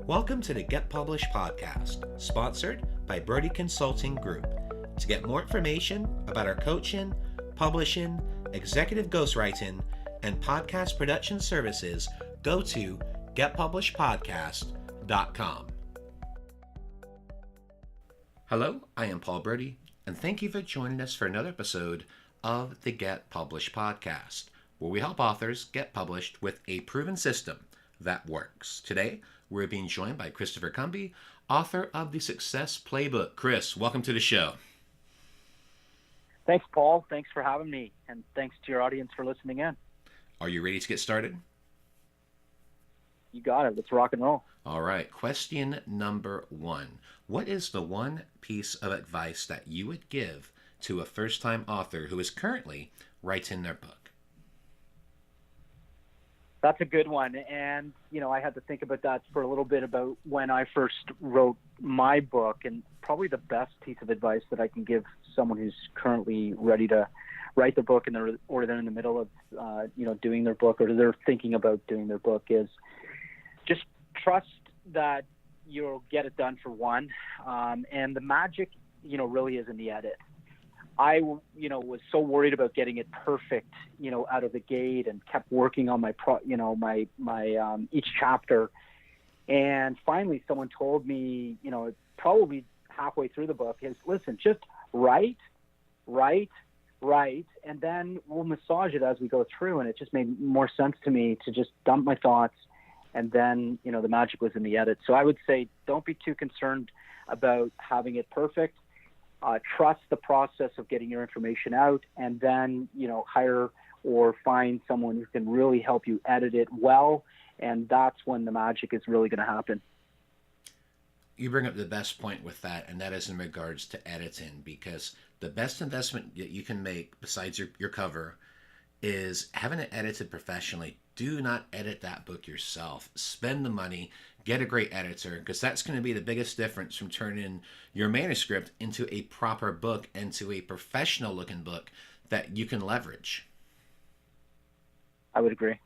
Welcome to the Get Published podcast, sponsored by Brodie Consulting Group. To get more information about our coaching, publishing, executive ghostwriting, and podcast production services, go to getpublishedpodcast.com. Hello, I am Paul Brodie, and thank you for joining us for another episode of the Get Published podcast, where we help authors get published with a proven system that works. Today, we're being joined by Christopher Cumby, author of the Success Playbook. Chris, welcome to the show. Thanks, Paul. Thanks for having me, and thanks to your audience for listening in. Are you ready to get started? You got it. Let's rock and roll. All right. Question number 1. What is the one piece of advice that you would give to a first-time author who is currently writing their book? That's a good one. And, I had to think about that for a little bit about when I first wrote my book. And probably the best piece of advice that I can give someone who's currently ready to write the book or they're in the middle of, doing their book, or they're thinking about doing their book, is just trust that you'll get it done, for one. And the magic, really is in the edit. I, was so worried about getting it perfect, out of the gate, and kept working on my each chapter. And finally, someone told me, probably halfway through the book, is listen, just write, and then we'll massage it as we go through. And it just made more sense to me to just dump my thoughts. And then, the magic was in the edit. So I would say, don't be too concerned about having it perfect. Trust the process of getting your information out, and then, hire or find someone who can really help you edit it well. And that's when the magic is really going to happen. You bring up the best point with that, and that is in regards to editing, because the best investment that you can make besides your cover is having it edited professionally. Do not edit that book yourself. Spend the money, get a great editor, because that's going to be the biggest difference from turning your manuscript into a proper book, into a professional looking book that you can leverage. I would agree.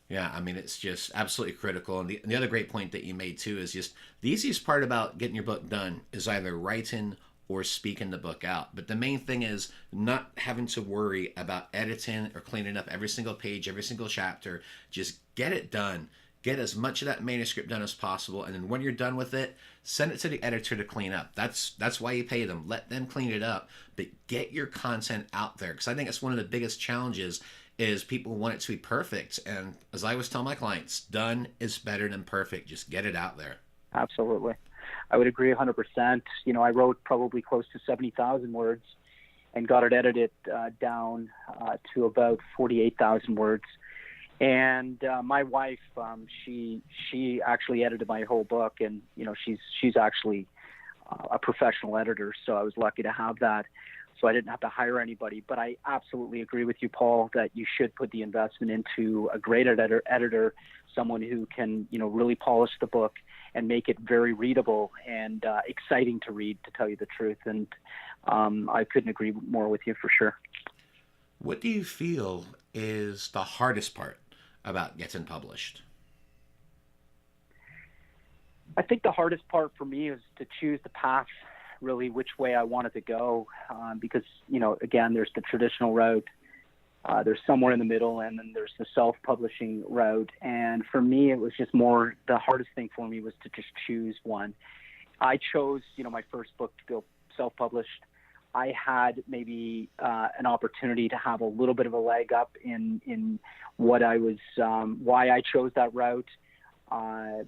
Yeah, I mean, it's just absolutely critical. And the other great point that you made too is just the easiest part about getting your book done is either writing or speaking the book out. But the main thing is not having to worry about editing or cleaning up every single page, every single chapter. Just get it done. Get as much of that manuscript done as possible. And then when you're done with it, send it to the editor to clean up. That's why you pay them. Let them clean it up. But get your content out there. Because I think it's one of the biggest challenges is people want it to be perfect. And as I always tell my clients, done is better than perfect. Just get it out there. Absolutely. I would agree 100%. I wrote probably close to 70,000 words and got it edited down to about 48,000 words. And my wife, she actually edited my whole book, and she's actually a professional editor, so I was lucky to have that. So I didn't have to hire anybody. But I absolutely agree with you, Paul, that you should put the investment into a great editor, someone who can really polish the book and make it very readable and exciting to read, to tell you the truth. And I couldn't agree more with you, for sure. What do you feel is the hardest part about getting published? I think the hardest part for me is to choose the path, really, which way I wanted to go, because, again, there's the traditional route. There's somewhere in the middle, and then there's the self-publishing route. And for me, it was just more, the hardest thing for me was to just choose one. I chose, my first book to go self-published. I had maybe an opportunity to have a little bit of a leg up in what I was, why I chose that route,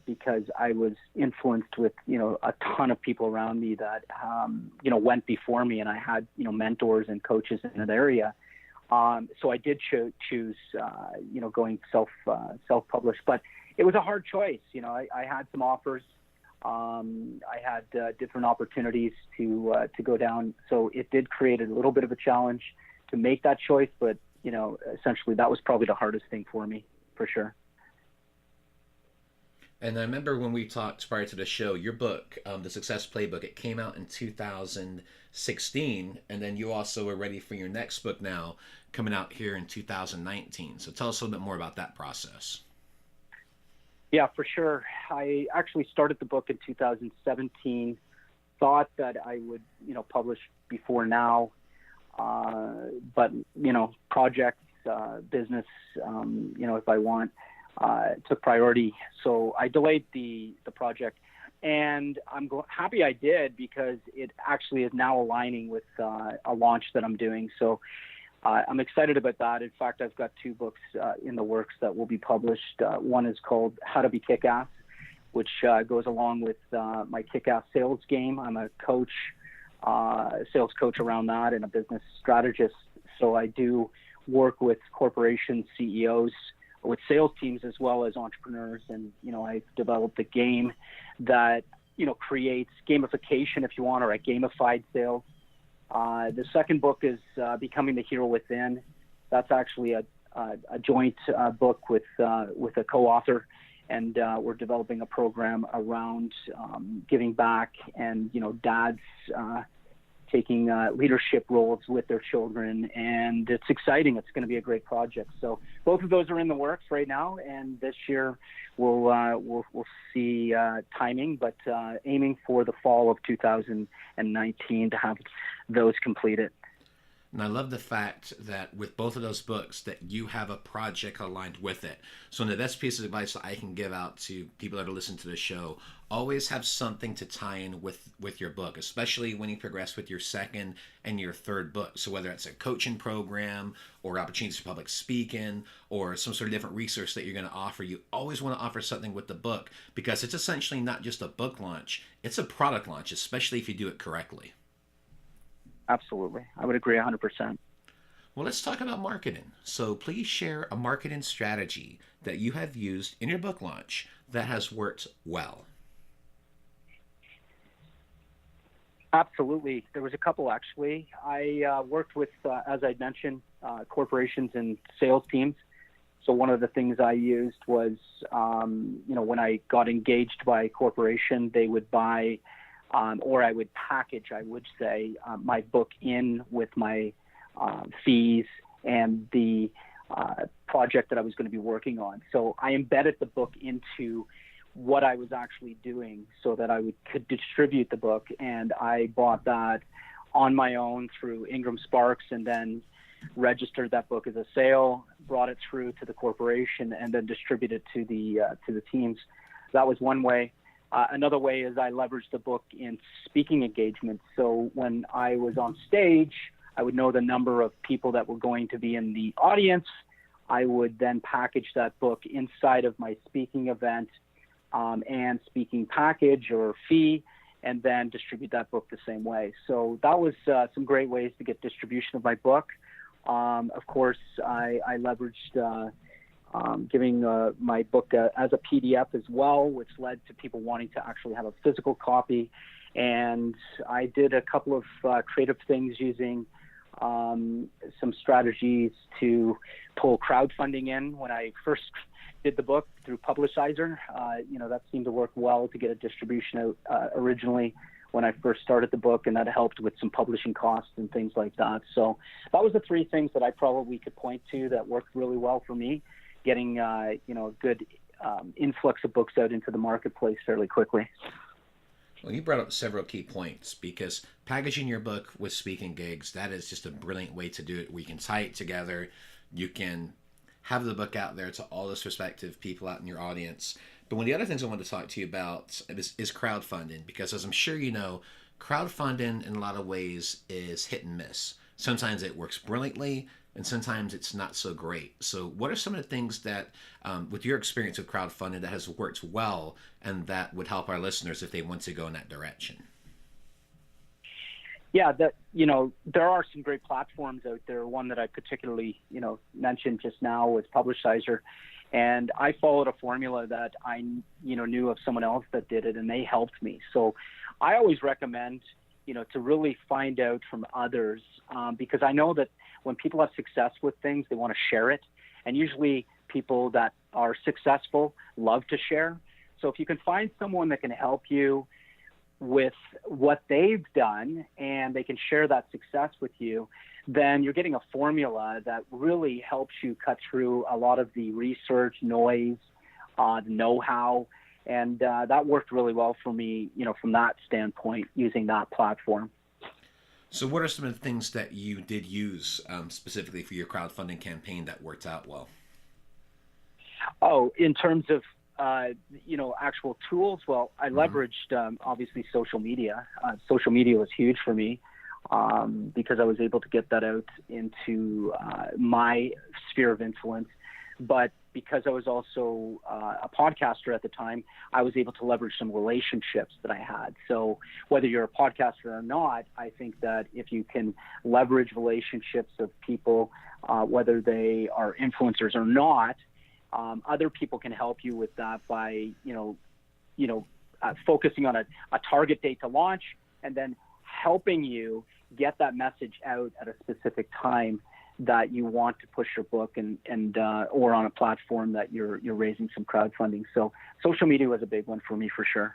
because I was influenced with, a ton of people around me that, went before me, and I had, mentors and coaches in that area. So I did choose, going self-published, but it was a hard choice. I had some offers. I had different opportunities to go down. So it did create a little bit of a challenge to make that choice. But, essentially that was probably the hardest thing for me, for sure. And I remember when we talked prior to the show, your book, The Success Playbook, it came out in 2016, and then you also were ready for your next book now, coming out here in 2019. So tell us a little bit more about that process. Yeah, for sure. I actually started the book in 2017, thought that I would, publish before now. But, projects, business, if I want, took priority. So I delayed the project, and I'm happy I did, because it actually is now aligning with a launch that I'm doing. So I'm excited about that. In fact, I've got two books in the works that will be published. One is called How to Be Kick-Ass, which goes along with my kick-ass sales game. I'm a coach, sales coach around that, and a business strategist. So I do work with corporation CEOs, with sales teams, as well as entrepreneurs. And, I've developed a game that, creates gamification, if you want, or a gamified sales. The second book is Becoming the Hero Within. That's actually a joint book with a co-author, and we're developing a program around giving back, and dads taking leadership roles with their children, and it's exciting. It's going to be a great project. So both of those are in the works right now, and this year we'll see timing, but aiming for the fall of 2019 to have those completed. And I love the fact that with both of those books that you have a project aligned with it. So the best piece of advice that I can give out to people that are listening to the show, always have something to tie in with your book, especially when you progress with your second and your third book. So whether it's a coaching program or opportunities for public speaking or some sort of different resource that you're going to offer, you always want to offer something with the book, because it's essentially not just a book launch, it's a product launch, especially if you do it correctly. Absolutely. I would agree 100%. Well, let's talk about marketing. So please share a marketing strategy that you have used in your book launch that has worked well. Absolutely. There was a couple, actually. I worked with, as I mentioned, corporations and sales teams. So one of the things I used was, when I got engaged by a corporation, they would buy or I would package, I would say, my book in with my fees and the project that I was going to be working on. So I embedded the book into what I was actually doing so that I could distribute the book. And I bought that on my own through Ingram Sparks, and then registered that book as a sale, brought it through to the corporation, and then distributed to the teams. That was one way. Another way is I leveraged the book in speaking engagements. So when I was on stage, I would know the number of people that were going to be in the audience. I would then package that book inside of my speaking event and speaking package or fee, and then distribute that book the same way. So that was some great ways to get distribution of my book. Of course, I leveraged giving my book as a PDF as well, which led to people wanting to actually have a physical copy. And I did a couple of creative things using some strategies to pull crowdfunding in. When I first did the book through Publishizer, that seemed to work well to get a distribution out originally when I first started the book, and that helped with some publishing costs and things like that. So that was the three things that I probably could point to that worked really well for me, getting a good influx of books out into the marketplace fairly quickly. Well, you brought up several key points, because packaging your book with speaking gigs, that is just a brilliant way to do it. We can tie it together. You can have the book out there to all those prospective people out in your audience. But one of the other things I want to talk to you about is crowdfunding, because as I'm sure you know, crowdfunding in a lot of ways is hit and miss. Sometimes it works brilliantly, and sometimes it's not so great. So what are some of the things that, with your experience with crowdfunding, that has worked well and that would help our listeners if they want to go in that direction? Yeah, there are some great platforms out there. One that I particularly, mentioned just now was Publishizer. And I followed a formula that I, knew of someone else that did it, and they helped me. So I always recommend, to really find out from others, because I know that when people have success with things, they want to share it. And usually people that are successful love to share. So if you can find someone that can help you with what they've done and they can share that success with you, then you're getting a formula that really helps you cut through a lot of the research noise the know-how, and that worked really well for me, from that standpoint, using that platform. So what are some of the things that you did use specifically for your crowdfunding campaign that worked out well? Oh, in terms of actual tools, well, I leveraged obviously social media. Social media was huge for me because I was able to get that out into my sphere of influence. But because I was also a podcaster at the time, I was able to leverage some relationships that I had. So whether you're a podcaster or not, I think that if you can leverage relationships of people, whether they are influencers or not, other people can help you with that by, focusing on a target date to launch, and then helping you get that message out at a specific time that you want to push your book and or on a platform that you're raising some crowdfunding. So social media was a big one for me for sure.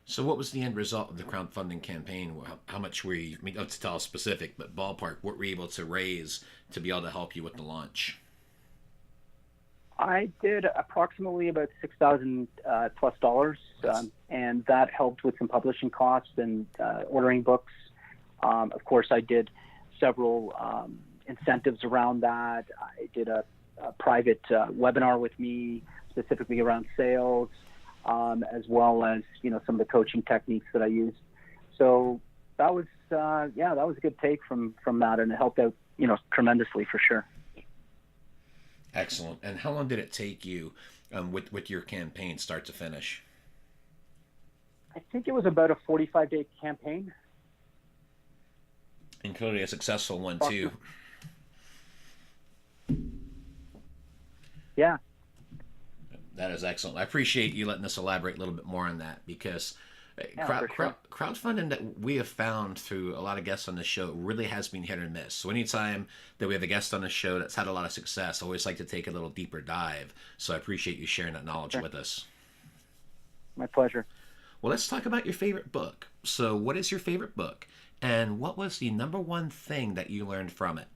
So what was the end result of the crowdfunding campaign? How much were you, not to tell specific, but ballpark, what were you able to raise to be able to help you with the launch? I did approximately about $6,000 plus dollars, and that helped with some publishing costs and ordering books. Of course, I did several incentives around that. I did a private webinar with me specifically around sales, as well as some of the coaching techniques that I used. So that was that was a good take from that, and it helped out tremendously for sure. Excellent. And how long did it take you with your campaign, start to finish? I think it was about a 45-day campaign. And clearly a successful one too. Yeah. That is excellent. I appreciate you letting us elaborate a little bit more on that, because crowdfunding that we have found through a lot of guests on the show really has been hit or miss. So anytime that we have a guest on the show that's had a lot of success, I always like to take a little deeper dive. So I appreciate you sharing that knowledge with us. My pleasure. Well, let's talk about your favorite book. So what is your favorite book? And what was the number one thing that you learned from it?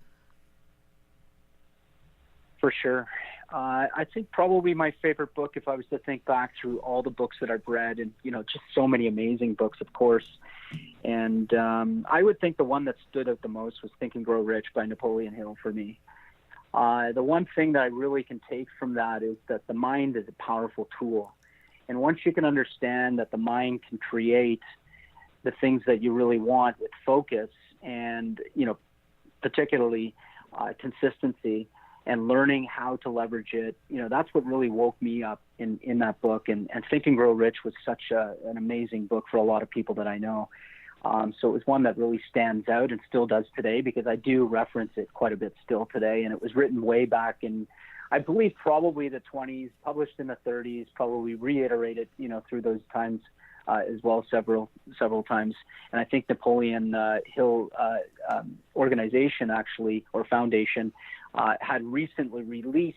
For sure. I think probably my favorite book, if I was to think back through all the books that I've read, and just so many amazing books, of course. And I would think the one that stood out the most was Think and Grow Rich by Napoleon Hill for me. The one thing that I really can take from that is that the mind is a powerful tool. And once you can understand that the mind can create the things that you really want with focus and, particularly consistency, and learning how to leverage it, that's what really woke me up in that book. And Think and Grow Rich was such an amazing book for a lot of people that I know. So it was one that really stands out and still does today, because I do reference it quite a bit still today. And it was written way back in, I believe, probably the 20s, published in the 30s, probably reiterated, through those times as well, several times. And I think Napoleon Hill organization, actually, or foundation, had recently released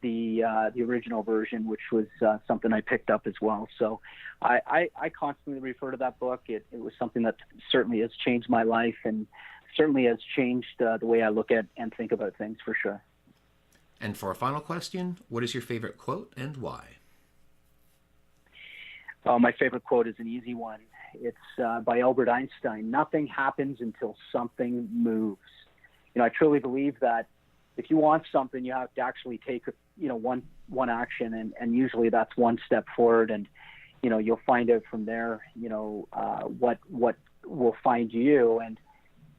the original version, which was something I picked up as well. So I constantly refer to that book. It was something that certainly has changed my life, and certainly has changed the way I look at and think about things, for sure. And for a final question, what is your favorite quote and why? My favorite quote is an easy one. It's by Albert Einstein. Nothing happens until something moves. I truly believe that if you want something, you have to actually take, one action, and usually that's one step forward, and, you'll find out from there, what will find you. And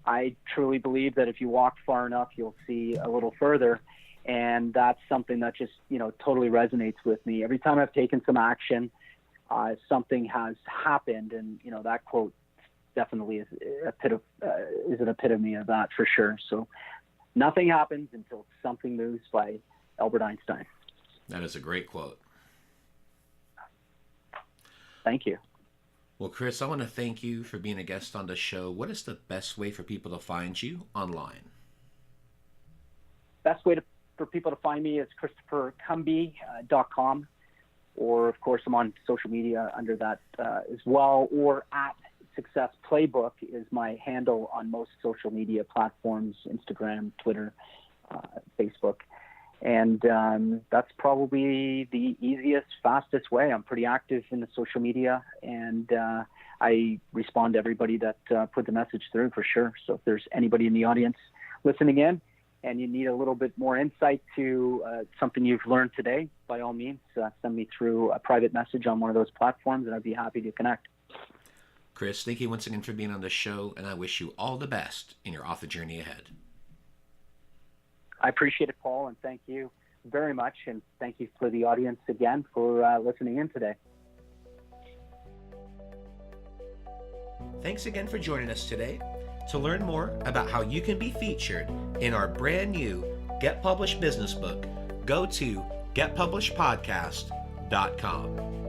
I truly believe that if you walk far enough, you'll see a little further. And that's something that just, totally resonates with me. Every time I've taken some action, something has happened, and, that quote definitely is an epitome of that, for sure. So nothing happens until something moves, by Albert Einstein. That is a great quote. Thank you. Well, Chris, I want to thank you for being a guest on the show. What is the best way for people to find you online? Best way for people to find me is ChristopherCumby.com, or, of course, I'm on social media under that as well, or at Success Playbook is my handle on most social media platforms, Instagram, Twitter, Facebook. And that's probably the easiest, fastest way. I'm pretty active in the social media, and I respond to everybody that put the message through, for sure. So if there's anybody in the audience listening in and you need a little bit more insight to something you've learned today, by all means, send me through a private message on one of those platforms, and I'd be happy to connect. Chris, thank you once again for being on the show, and I wish you all the best in your author journey ahead. I appreciate it, Paul, and thank you very much. And thank you for the audience again for listening in today. Thanks again for joining us today. To learn more about how you can be featured in our brand new Get Published business book, go to getpublishedpodcast.com.